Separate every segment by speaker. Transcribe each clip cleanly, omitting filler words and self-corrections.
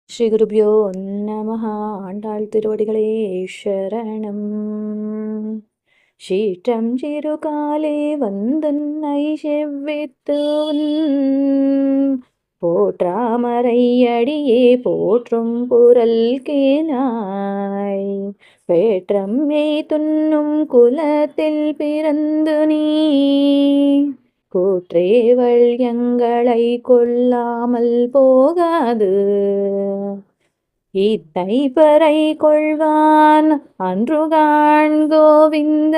Speaker 1: ஸ்ரீ குருபியோ நமஹ. ஆண்டாள் திருவடிகளே சரணம். சீற்றம் சிறுகாலே வந்துன்னை செவ்வித்து போற்றாமரை அடியே போற்றும் புரல் கேனாய் பேற்றம் துண்ணும் குலத்தில் பிறந்து நீ கூற்றேவள் எங்களை கொள்ளாமல் போகாது இத்தை பறை கொள்வான் அன்றுகான் கோவிந்த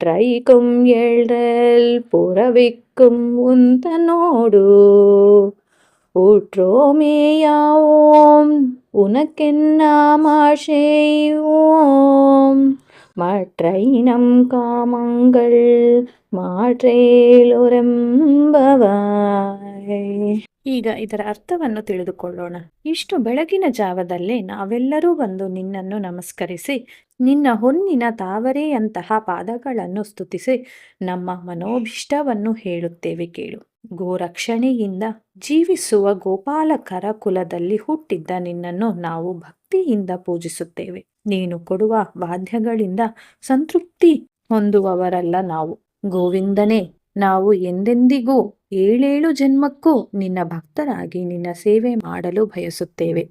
Speaker 1: ட்ரைக்கும் எழ்றல் புறவிக்கும் உந்தனோடு ஊற்றோமேயாவோம் உனக்கென்னாமாள் செய்வோம் மற்றை நம் காமங்கள் ಮಾಟ್ರೇಲೊರೆಂಬವಾಯ್. ಈಗ ಇದರ ಅರ್ಥವನ್ನು ತಿಳಿದುಕೊಳ್ಳೋಣ. ಇಷ್ಟು ಬೆಳಗಿನ ಜಾವದಲ್ಲೇ ನಾವೆಲ್ಲರೂ ಬಂದು ನಿನ್ನನ್ನು ನಮಸ್ಕರಿಸಿ ನಿನ್ನ ಹೊನ್ನಿನ ತಾವರೆಯಂತಹ ಪಾದಗಳನ್ನು ಸ್ತುತಿಸಿ ನಮ್ಮ ಮನೋಭಿಷ್ಟವನ್ನು ಹೇಳುತ್ತೇವೆ ಕೇಳು. ಗೋರಕ್ಷಣೆಯಿಂದ ಜೀವಿಸುವ ಗೋಪಾಲಕರ ಕುಲದಲ್ಲಿ ಹುಟ್ಟಿದ್ದ ನಿನ್ನನ್ನು ನಾವು ಭಕ್ತಿಯಿಂದ ಪೂಜಿಸುತ್ತೇವೆ. ನೀನು ಕೊಡುವ ವಾದ್ಯಗಳಿಂದ ಸಂತೃಪ್ತಿ ಹೊಂದುವವರಲ್ಲ ನಾವು. ಗೋವಿಂದನೇ, ನಾವು ಎಂದೆಂದಿಗೂ 7 ಜನ್ಮಕ್ಕೂ ನಿನ್ನ ಭಕ್ತರಾಗಿ ನಿನ್ನ ಸೇವೆ ಮಾಡಲು ಬಯಸುತ್ತೇವೆ.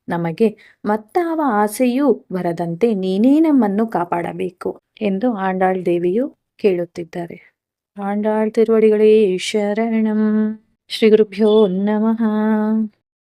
Speaker 1: ನಮಗೆ ಮತ್ತಾವ ಆಸೆಯೂ ಬರದಂತೆ ನೀನೇ ನಮ್ಮನ್ನು ಕಾಪಾಡಬೇಕು ಎಂದು ಆಂಡಾಳ್ ದೇವಿಯು ಕೇಳುತ್ತಿದ್ದಾರೆ. ಆಂಡಾಳ್ ತಿರುವಡಿಗಳೇ ಶರಣಂ. ಶ್ರೀ ಗುರುಭ್ಯೋ ನಮಃ.